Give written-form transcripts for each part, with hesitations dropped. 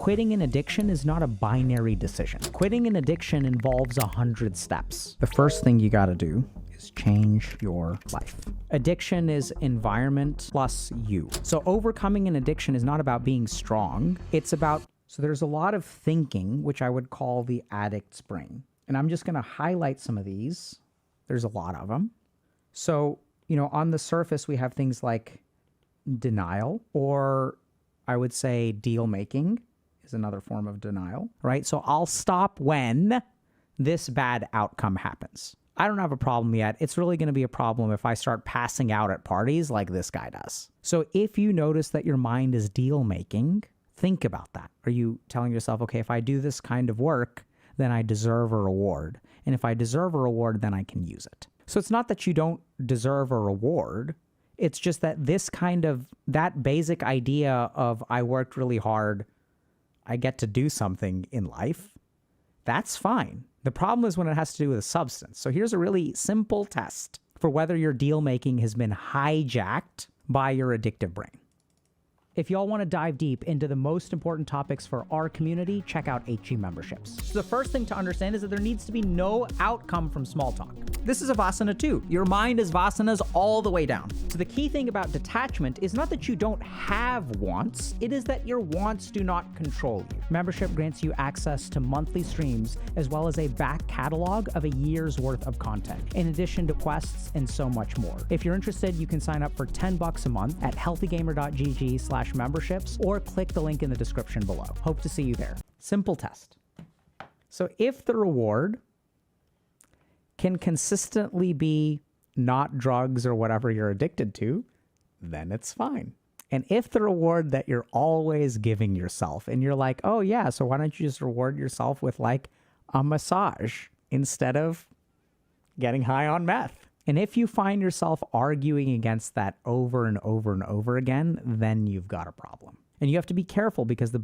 quitting an addiction is not a binary decision. Quitting an addiction involves 100 steps. The first thing you gotta do is change your life. Addiction is environment plus you. So overcoming an addiction is not about being strong. It's about, so there's a lot of thinking, which I would call the addict's brain. And I'm just gonna highlight some of these. There's a lot of them. So, on the surface, we have things like denial, or I would say deal making is another form of denial, right? So I'll stop when this bad outcome happens. I don't have a problem yet. It's really going to be a problem if I start passing out at parties like this guy does. So if you notice that your mind is deal making, think about that. Are you telling yourself, okay, if I do this kind of work, then I deserve a reward. And if I deserve a reward, then I can use it. So it's not that you don't deserve a reward. It's just that that basic idea of I worked really hard, I get to do something in life, that's fine. The problem is when it has to do with a substance. So here's a really simple test for whether your deal making has been hijacked by your addictive brain. If y'all want to dive deep into the most important topics for our community, check out HG memberships. So the first thing to understand is that there needs to be no outcome from small talk. This is a Vasana too. Your mind is Vasanas all the way down. So the key thing about detachment is not that you don't have wants, it is that your wants do not control you. Membership grants you access to monthly streams, as well as a back catalog of a year's worth of content, in addition to quests and so much more. If you're interested, you can sign up for $10 a month at HealthyGamerGG/memberships, or click the link in the description below. Hope to see you there. Simple test. So if the reward can consistently be not drugs or whatever you're addicted to, then it's fine. And if the reward that you're always giving yourself, and you're like, oh yeah, so why don't you just reward yourself with like a massage instead of getting high on meth? And if you find yourself arguing against that over and over and over again, then you've got a problem. And you have to be careful because the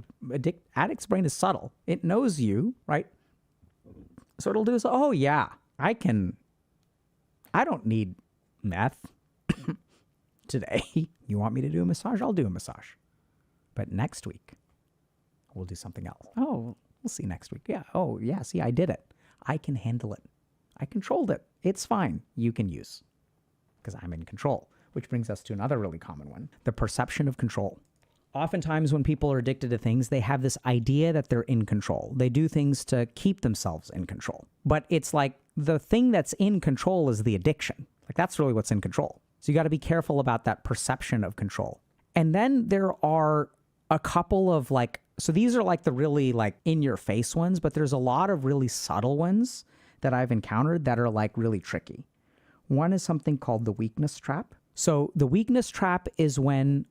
addict's brain is subtle. It knows you, right? So it'll do this, oh yeah, I don't need meth today. You want me to do a massage? I'll do a massage. But next week, we'll do something else. Oh, we'll see next week. Yeah. Oh, yeah. See, I did it. I can handle it. I controlled it. It's fine. You can use because I'm in control, which brings us to another really common one, the perception of control. Oftentimes when people are addicted to things, they have this idea that they're in control. They do things to keep themselves in control. But it's like the thing that's in control is the addiction. Like that's really what's in control. So you got to be careful about that perception of control. And then there are a couple of so these are like the really in your face ones, but there's a lot of really subtle ones that I've encountered that are like really tricky. One is something called the weakness trap. So the weakness trap is when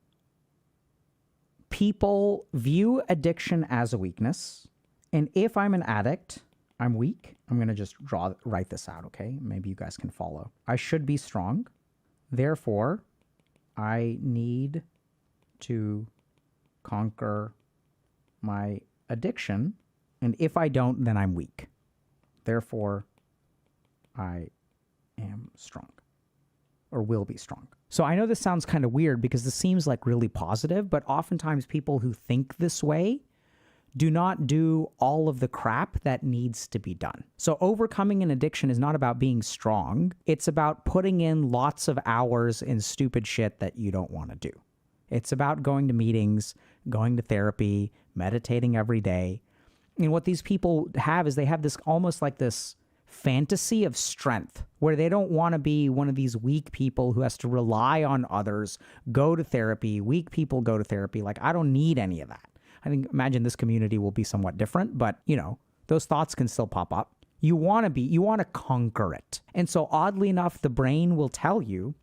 people view addiction as a weakness. And if I'm an addict, I'm weak. I'm going to just write this out, okay? Maybe you guys can follow. I should be strong. Therefore, I need to conquer my addiction. And if I don't, then I'm weak. Therefore, I am strong or will be strong. So I know this sounds kind of weird because this seems like really positive, but oftentimes people who think this way do not do all of the crap that needs to be done. So overcoming an addiction is not about being strong. It's about putting in lots of hours in stupid shit that you don't want to do. It's about going to meetings, going to therapy, meditating every day. And what these people have is they have this almost like this fantasy of strength where they don't want to be one of these weak people who has to rely on others, go to therapy. Weak people go to therapy. Like, I don't need any of that. I think, imagine this community will be somewhat different, but those thoughts can still pop up. You want to conquer it. And so oddly enough, the brain will tell you,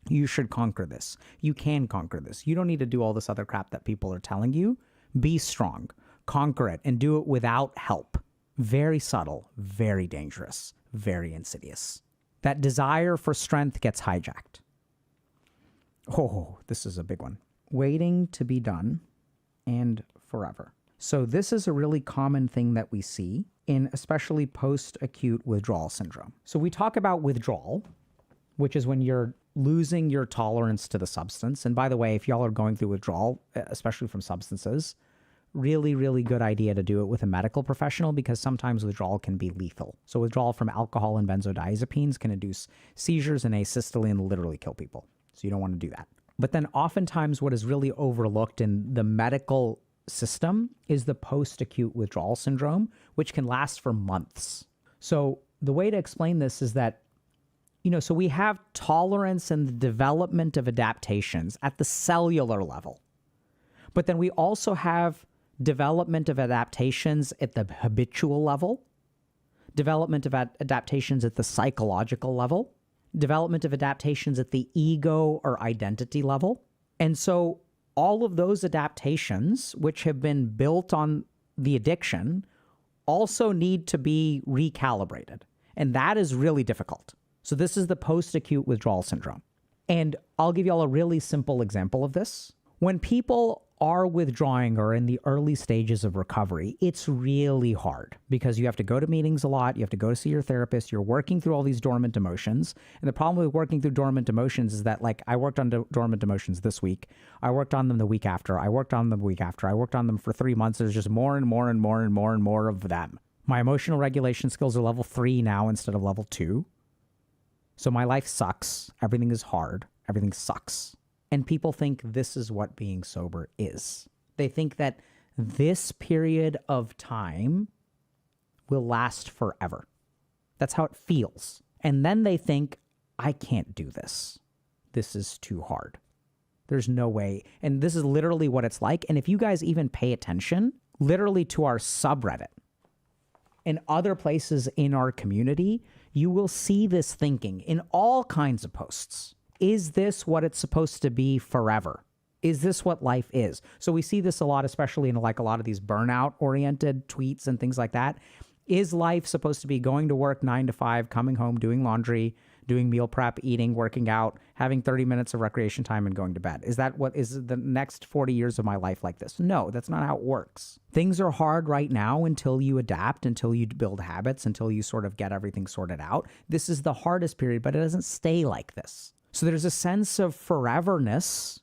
you should conquer this. You can conquer this. You don't need to do all this other crap that people are telling you. Be strong, conquer it, and do it without help. Very subtle, very dangerous, very insidious. That desire for strength gets hijacked. Oh, this is a big one. Waiting to be done and forever. So this is a really common thing that we see in especially post-acute withdrawal syndrome. So we talk about withdrawal, which is when you're losing your tolerance to the substance. And by the way, if y'all are going through withdrawal, especially from substances, really, really good idea to do it with a medical professional because sometimes withdrawal can be lethal. So withdrawal from alcohol and benzodiazepines can induce seizures and asystole and literally kill people. So you don't want to do that. But then oftentimes what is really overlooked in the medical system is the post-acute withdrawal syndrome, which can last for months. So the way to explain this is that, so we have tolerance and the development of adaptations at the cellular level. But then we also have development of adaptations at the habitual level, development of adaptations at the psychological level, development of adaptations at the ego or identity level. And so all of those adaptations, which have been built on the addiction, also need to be recalibrated. And that is really difficult. So this is the post-acute withdrawal syndrome. And I'll give you all a really simple example of this. When people are withdrawing or in the early stages of recovery, it's really hard because you have to go to meetings a lot. You have to go to see your therapist. You're working through all these dormant emotions. And the problem with working through dormant emotions is that, like, I worked on dormant emotions this week. I worked on them the week after. I worked on them the week after. I worked on them for 3 months. There's just more and more and more and more and more of them. My emotional regulation skills are level 3 now instead of level 2. So my life sucks. Everything is hard. Everything sucks. And people think this is what being sober is. They think that this period of time will last forever. That's how it feels. And then they think, I can't do this. This is too hard. There's no way. And this is literally what it's like. And if you guys even pay attention, literally to our subreddit and other places in our community, you will see this thinking in all kinds of posts. Is this what it's supposed to be forever? Is this what life is? So we see this a lot, especially in like a lot of these burnout-oriented tweets and things like that. Is life supposed to be going to work 9 to 5, coming home, doing laundry, doing meal prep, eating, working out, having 30 minutes of recreation time and going to bed? Is that what is the next 40 years of my life like this? No, that's not how it works. Things are hard right now until you adapt, until you build habits, until you sort of get everything sorted out. This is the hardest period, but it doesn't stay like this. So there's a sense of foreverness,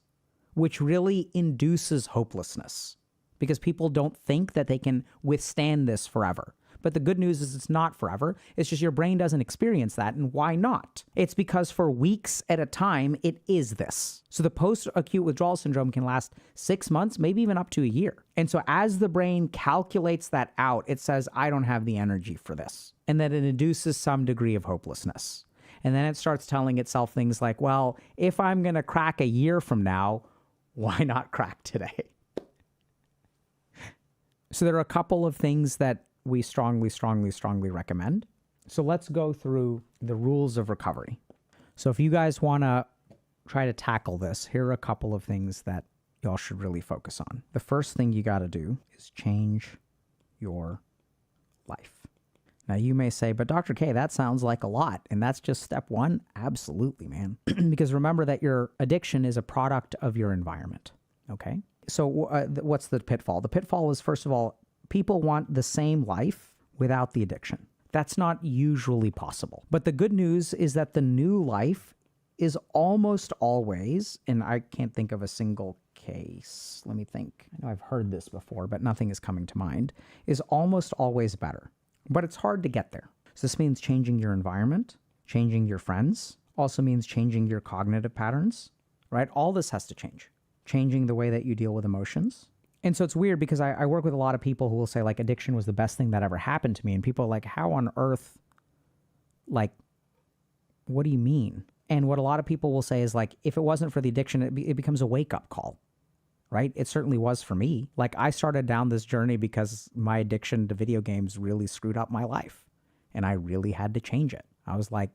which really induces hopelessness because people don't think that they can withstand this forever. But the good news is it's not forever. It's just your brain doesn't experience that. And why not? It's because for weeks at a time, it is this. So the post-acute withdrawal syndrome can last 6 months, maybe even up to a year. And so as the brain calculates that out, it says, I don't have the energy for this. And then it induces some degree of hopelessness. And then it starts telling itself things like, well, if I'm going to crack a year from now, why not crack today? So there are a couple of things that we strongly recommend. So let's go through the rules of recovery. So if you guys want to try to tackle this, here are a couple of things that y'all should really focus on. The first thing you got to do is change your life. Now, you may say, but Dr. K, that sounds like a lot. And that's just step 1? Absolutely, man. Because remember that your addiction is a product of your environment. Okay? So what's the pitfall? The pitfall is, first of all, people want the same life without the addiction. That's not usually possible. But the good news is that the new life is almost always, and I can't think of a single case. Let me think. I know I've heard this before, but nothing is coming to mind, is almost always better. But it's hard to get there. So this means changing your environment, changing your friends, also means changing your cognitive patterns, right? All this has to change. Changing the way that you deal with emotions. And so it's weird because I work with a lot of people who will say, like, addiction was the best thing that ever happened to me. And people are like, how on earth, like, what do you mean? And what a lot of people will say is, like, if it wasn't for the addiction, it becomes a wake-up call. Right? It certainly was for me. Like, I started down this journey because my addiction to video games really screwed up my life. And I really had to change it. I was like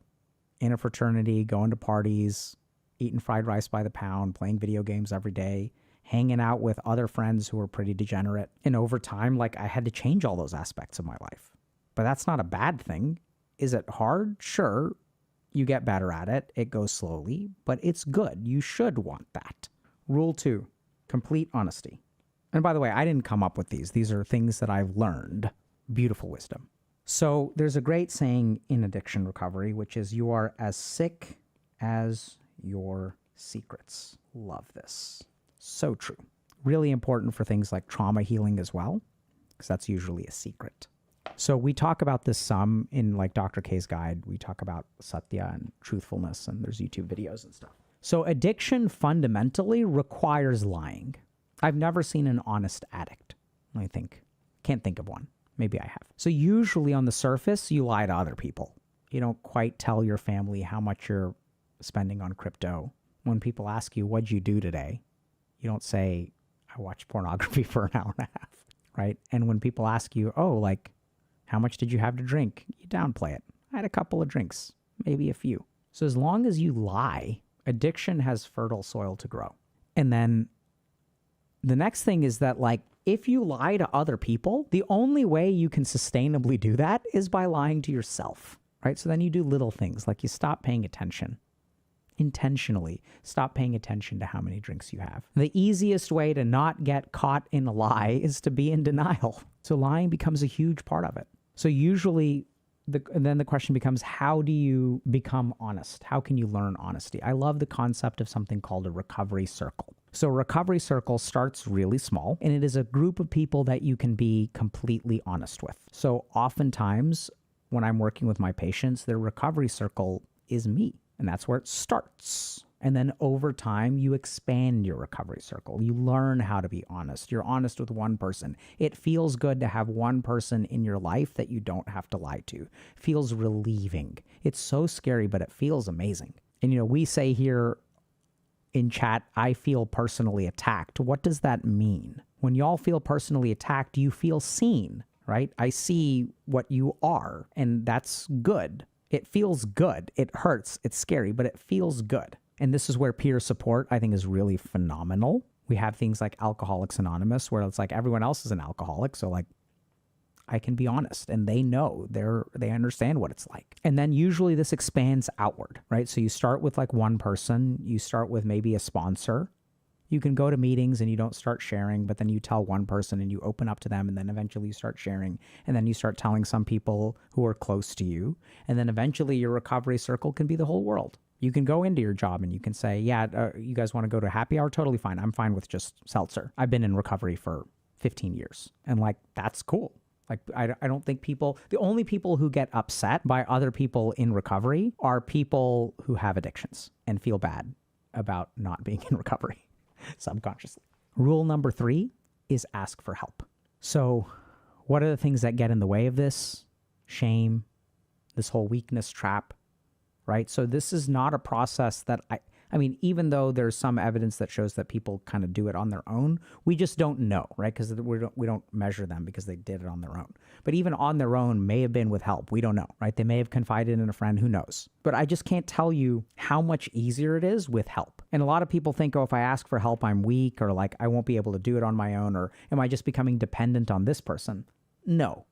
in a fraternity, going to parties, eating fried rice by the pound, playing video games every day, hanging out with other friends who were pretty degenerate. And over time, like, I had to change all those aspects of my life. But that's not a bad thing. Is it hard? Sure. You get better at it. It goes slowly, but it's good. You should want that. Rule 2. Complete honesty. And by the way, I didn't come up with these. These are things that I've learned. Beautiful wisdom. So there's a great saying in addiction recovery, which is, you are as sick as your secrets. Love this. So true. Really important for things like trauma healing as well, because that's usually a secret. So we talk about this some in like Dr. K's guide. We talk about satya and truthfulness, and there's YouTube videos and stuff. So addiction fundamentally requires lying. I've never seen an honest addict. I think. Can't think of one. Maybe I have. So usually on the surface, you lie to other people. You don't quite tell your family how much you're spending on crypto. When people ask you, what'd you do today? You don't say, I watched pornography for an hour and a half, right? And when people ask you, oh, like, how much did you have to drink? You downplay it. I had a couple of drinks, maybe a few. So as long as you lie, addiction has fertile soil to grow. And then the next thing is that, like, if you lie to other people, the only way you can sustainably do that is by lying to yourself, right? So then you do little things, like you stop paying attention. Intentionally stop paying attention to how many drinks you have. The easiest way to not get caught in a lie is to be in denial. So lying becomes a huge part of it. So usually then the question becomes, how do you become honest? How can you learn honesty? I love the concept of something called a recovery circle. So a recovery circle starts really small, and it is a group of people that you can be completely honest with. So oftentimes when I'm working with my patients, their recovery circle is me, and that's where it starts. And then over time, you expand your recovery circle. You learn how to be honest. You're honest with one person. It feels good to have one person in your life that you don't have to lie to. Feels relieving. It's so scary, but it feels amazing. And, we say here in chat, I feel personally attacked. What does that mean? When y'all feel personally attacked, you feel seen, right? I see what you are, and that's good. It feels good. It hurts. It's scary, but it feels good. And this is where peer support, I think, is really phenomenal. We have things like Alcoholics Anonymous, where it's like everyone else is an alcoholic. So like, I can be honest, and they know, they understand what it's like. And then usually this expands outward, right? So you start with like one person, you start with maybe a sponsor. You can go to meetings and you don't start sharing, but then you tell one person and you open up to them, and then eventually you start sharing, and then you start telling some people who are close to you. And then eventually your recovery circle can be the whole world. You can go into your job and you can say, you guys want to go to happy hour? Totally fine. I'm fine with just seltzer. I've been in recovery for 15 years. And like, that's cool. Like, I don't think the only people who get upset by other people in recovery are people who have addictions and feel bad about not being in recovery subconsciously. Rule number 3 is ask for help. So what are the things that get in the way of this? Shame, this whole weakness trap, right? So this is not a process that I mean, even though there's some evidence that shows that people kind of do it on their own, we just don't know, right? Because we don't measure them because they did it on their own. But even on their own may have been with help. We don't know, right? They may have confided in a friend, who knows? But I just can't tell you how much easier it is with help. And a lot of people think, oh, if I ask for help, I'm weak, or like I won't be able to do it on my own, or am I just becoming dependent on this person? No,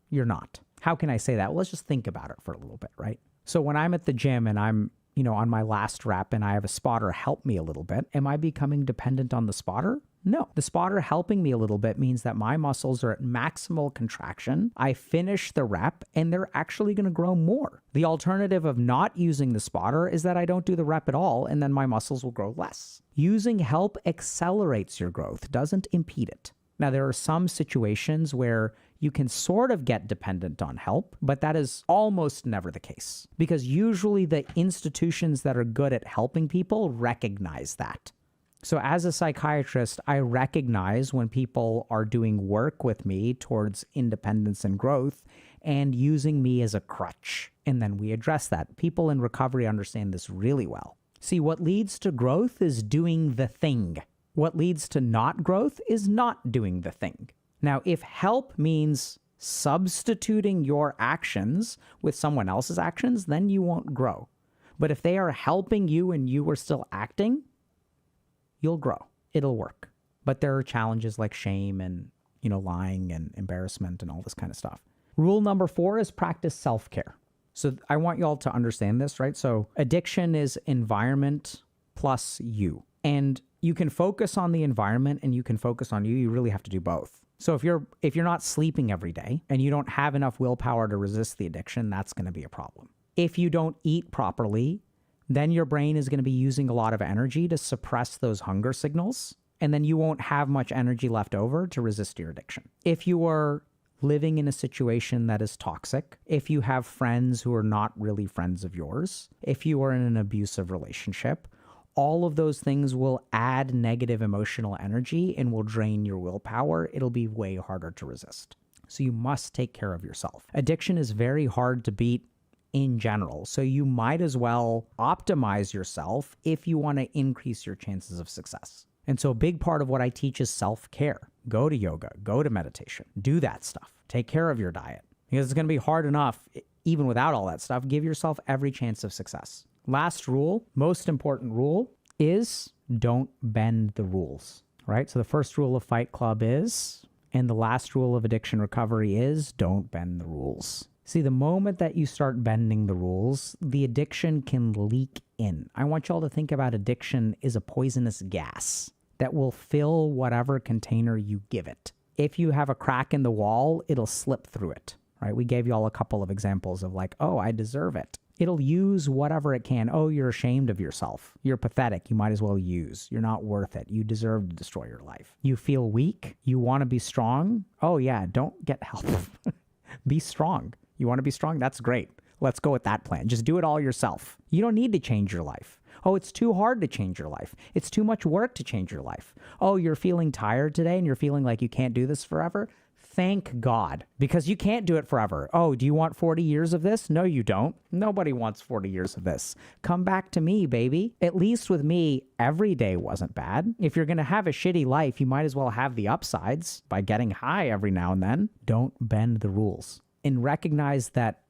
you're not. How can I say that? Well, let's just think about it for a little bit, right? So when I'm at the gym and I'm on my last rep and I have a spotter help me a little bit, am I becoming dependent on the spotter? No. The spotter helping me a little bit means that my muscles are at maximal contraction. I finish the rep and they're actually going to grow more. The alternative of not using the spotter is that I don't do the rep at all and then my muscles will grow less. Using help accelerates your growth, doesn't impede it. Now, there are some situations where you can sort of get dependent on help, but that is almost never the case, because usually the institutions that are good at helping people recognize that. So as a psychiatrist, I recognize when people are doing work with me towards independence and growth and using me as a crutch, and then we address that. People in recovery understand this really well. See, what leads to growth is doing the thing. What leads to not growth is not doing the thing. Now, if help means substituting your actions with someone else's actions, then you won't grow. But if they are helping you and you are still acting, you'll grow. It'll work. But there are challenges like shame and, lying and embarrassment and all this kind of stuff. Rule number 4 is practice self-care. So I want you all to understand this, right? So addiction is environment plus you. And you can focus on the environment and you can focus on you. You really have to do both. So if you're not sleeping every day and you don't have enough willpower to resist the addiction, that's going to be a problem. If you don't eat properly, then your brain is going to be using a lot of energy to suppress those hunger signals. and then you won't have much energy left over to resist your addiction. If you are living in a situation that is toxic, if you have friends who are not really friends of yours, if you are in an abusive relationship, all of those things will add negative emotional energy and will drain your willpower. It'll be way harder to resist. So you must take care of yourself. Addiction is very hard to beat in general. So you might as well optimize yourself if you want to increase your chances of success. And so a big part of what I teach is self-care. Go to yoga, go to meditation, do that stuff. Take care of your diet because it's going to be hard enough even without all that stuff. Give yourself every chance of success. Last rule, most important rule is don't bend the rules, right? So the first rule of Fight Club is, and the last rule of addiction recovery is, don't bend the rules. See, the moment that you start bending the rules, the addiction can leak in. I want y'all to think about addiction as a poisonous gas that will fill whatever container you give it. If you have a crack in the wall, it'll slip through it, right? We gave y'all a couple of examples of like, oh, I deserve it. It'll use whatever it can. Oh, you're ashamed of yourself. You're pathetic. You might as well use. You're not worth it. You deserve to destroy your life. You feel weak. You want to be strong. Oh yeah, don't get help. Be strong. You want to be strong? That's great. Let's go with that plan. Just do it all yourself. You don't need to change your life. Oh, it's too hard to change your life. It's too much work to change your life. Oh, you're feeling tired today and you're feeling like you can't do this forever? Thank God, because you can't do it forever. Oh, do you want 40 years of this? No, you don't. Nobody wants 40 years of this. Come back to me, baby. At least with me, every day wasn't bad. If you're going to have a shitty life, you might as well have the upsides by getting high every now and then. Don't bend the rules. And recognize that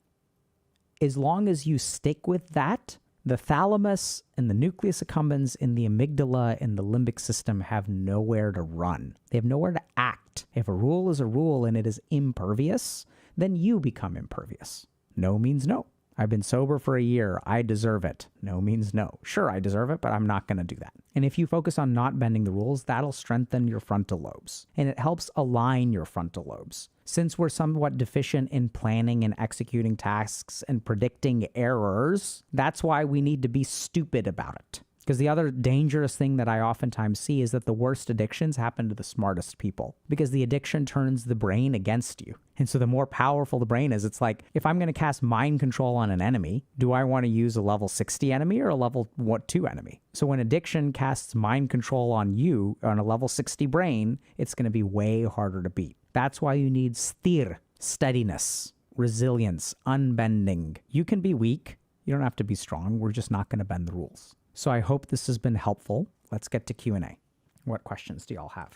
as long as you stick with that, the thalamus and the nucleus accumbens and the amygdala and the limbic system have nowhere to run. They have nowhere to act. If a rule is a rule and it is impervious, then you become impervious. No means no. I've been sober for a year. I deserve it. No means no. Sure, I deserve it, but I'm not going to do that. And if you focus on not bending the rules, that'll strengthen your frontal lobes. And it helps align your frontal lobes. Since we're somewhat deficient in planning and executing tasks and predicting errors, that's why we need to be stupid about it. Because the other dangerous thing that I oftentimes see is that the worst addictions happen to the smartest people because the addiction turns the brain against you. And so the more powerful the brain is, it's like, if I'm going to cast mind control on an enemy, do I want to use a level 60 enemy or a level 2 enemy? So when addiction casts mind control on you on a level 60 brain, it's going to be way harder to beat. That's why you need sthir, steadiness, resilience, unbending. You can be weak. You don't have to be strong. We're just not going to bend the rules. So I hope this has been helpful. Let's get to Q&A. What questions do y'all have?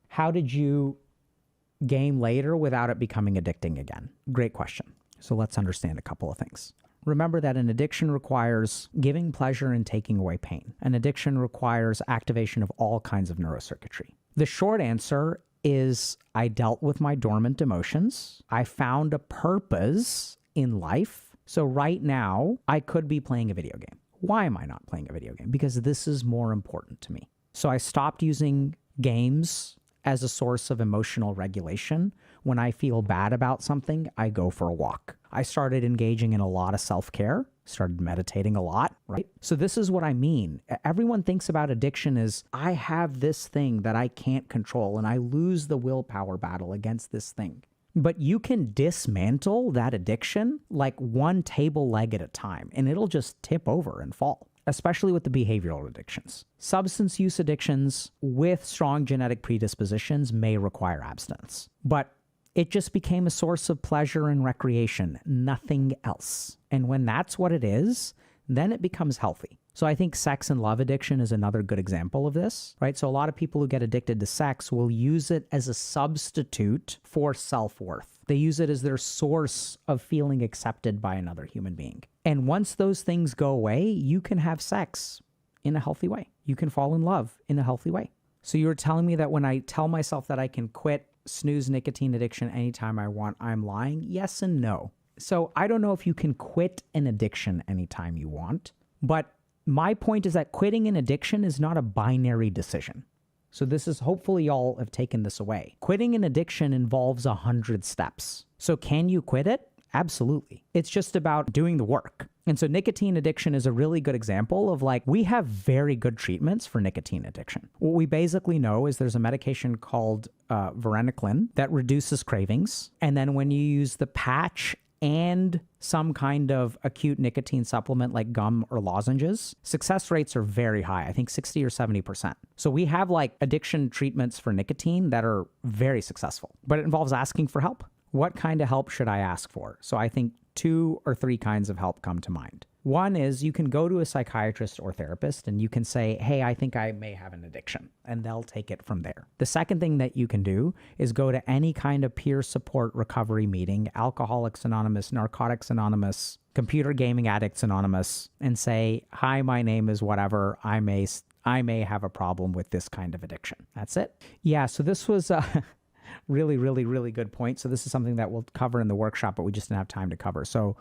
How did you game later without it becoming addicting again? Great question. So let's understand a couple of things. Remember that an addiction requires giving pleasure and taking away pain. An addiction requires activation of all kinds of neurocircuitry. The short answer is I dealt with my dormant emotions. I found a purpose in life. So right now, I could be playing a video game. Why am I not playing a video game? Because this is more important to me. So I stopped using games as a source of emotional regulation. When I feel bad about something, I go for a walk. I started engaging in a lot of self-care, started meditating a lot, right? So this is what I mean. Everyone thinks about addiction as I have this thing that I can't control and I lose the willpower battle against this thing. But you can dismantle that addiction like one table leg at a time, and it'll just tip over and fall, especially with the behavioral addictions. Substance use addictions with strong genetic predispositions may require abstinence, but it just became a source of pleasure and recreation, nothing else. And when that's what it is, then it becomes healthy. So I think sex and love addiction is another good example of this, right? So a lot of people who get addicted to sex will use it as a substitute for self-worth. They use it as their source of feeling accepted by another human being. And once those things go away, you can have sex in a healthy way. You can fall in love in a healthy way. So you were telling me that when I tell myself that I can quit snooze nicotine addiction anytime I want, I'm lying? Yes and no. So I don't know if you can quit an addiction anytime you want, but my point is that quitting an addiction is not a binary decision. So this is, hopefully y'all have taken this away. Quitting an addiction involves 100 steps. So can you quit it? Absolutely. It's just about doing the work. And so nicotine addiction is a really good example of like, we have very good treatments for nicotine addiction. What we basically know is there's a medication called varenicline that reduces cravings. And then when you use the patch and some kind of acute nicotine supplement like gum or lozenges, success rates are very high. I think 60 or 70%. So we have like addiction treatments for nicotine that are very successful, but it involves asking for help. What kind of help should I ask for? So I think 2 or 3 kinds of help come to mind. One is you can go to a psychiatrist or therapist and you can say, hey, I think I may have an addiction, and they'll take it from there. The second thing that you can do is go to any kind of peer support recovery meeting, Alcoholics Anonymous, Narcotics Anonymous, Computer Gaming Addicts Anonymous, and say, hi, my name is whatever. I may have a problem with this kind of addiction. That's it. Yeah, so this was really, really, really good point. So this is something that we'll cover in the workshop, but we just didn't have time to cover. So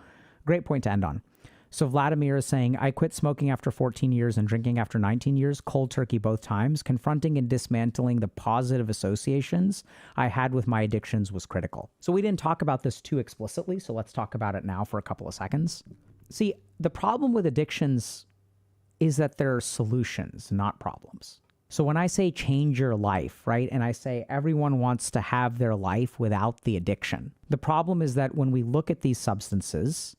great point to end on. So Vladimir is saying, I quit smoking after 14 years and drinking after 19 years, cold turkey both times. Confronting and dismantling the positive associations I had with my addictions was critical. So we didn't talk about this too explicitly, so let's talk about it now for a couple of seconds. See, the problem with addictions is that there are solutions, not problems. So when I say change your life, right, and I say everyone wants to have their life without the addiction, the problem is that when we look at these substances,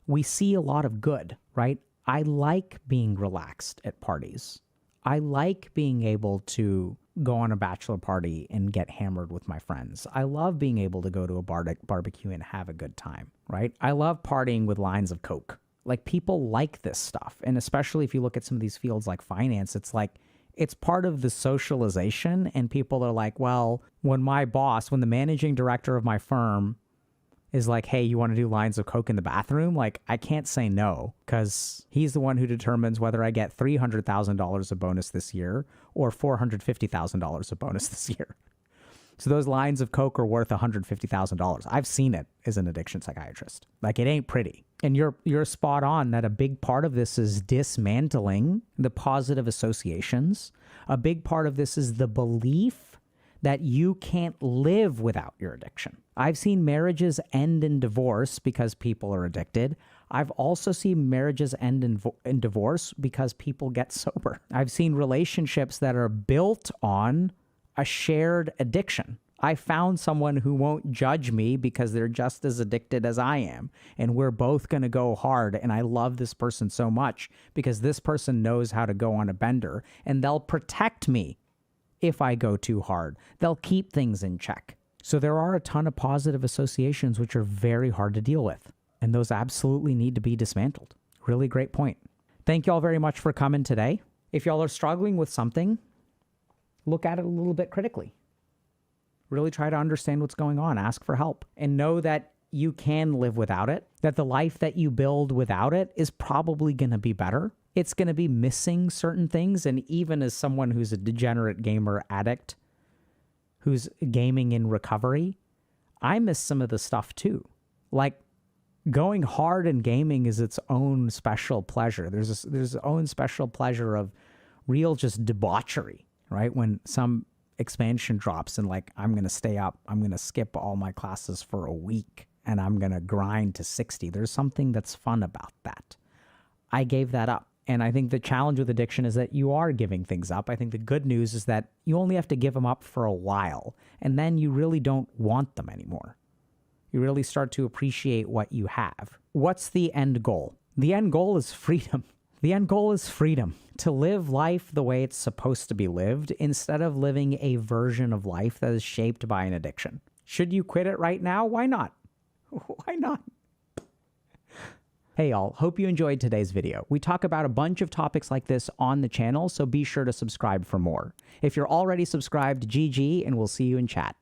we see a lot of good, right? I like being relaxed at parties. I like being able to go on a bachelor party and get hammered with my friends. I love being able to go to a barbecue and have a good time, right? I love partying with lines of Coke. Like, people like this stuff. And especially if you look at some of these fields like finance, it's like, it's part of the socialization. And people are like, well, when the managing director of my firm is like, hey, you want to do lines of Coke in the bathroom? Like, I can't say no, because he's the one who determines whether I get $300,000 of bonus this year or $450,000 of bonus this year. So those lines of Coke are worth $150,000. I've seen it as an addiction psychiatrist. Like, it ain't pretty. And you're spot on that a big part of this is dismantling the positive associations. A big part of this is the belief that you can't live without your addiction. I've seen marriages end in divorce because people are addicted. I've also seen marriages end in divorce because people get sober. I've seen relationships that are built on a shared addiction. I found someone who won't judge me because they're just as addicted as I am. And we're both going to go hard. And I love this person so much because this person knows how to go on a bender, and they'll protect me if I go too hard. They'll keep things in check. So there are a ton of positive associations which are very hard to deal with. And those absolutely need to be dismantled. Really great point. Thank you all very much for coming today. If y'all are struggling with something, look at it a little bit critically. Really try to understand what's going on. Ask for help. And know that you can live without it. That the life that you build without it is probably going to be better. It's going to be missing certain things. And even as someone who's a degenerate gamer addict, who's gaming in recovery, I miss some of the stuff too. Like, going hard in gaming is its own special pleasure. There's its own special pleasure of real just debauchery, right? When some expansion drops and like, I'm going to stay up, I'm going to skip all my classes for a week and I'm going to grind to 60. There's something that's fun about that. I gave that up. And I think the challenge with addiction is that you are giving things up. I think the good news is that you only have to give them up for a while, and then you really don't want them anymore. You really start to appreciate what you have. What's the end goal? The end goal is freedom. The end goal is freedom. To live life the way it's supposed to be lived instead of living a version of life that is shaped by an addiction. Should you quit it right now? Why not? Why not? Hey y'all, hope you enjoyed today's video. We talk about a bunch of topics like this on the channel, so be sure to subscribe for more. If you're already subscribed, GG, and we'll see you in chat.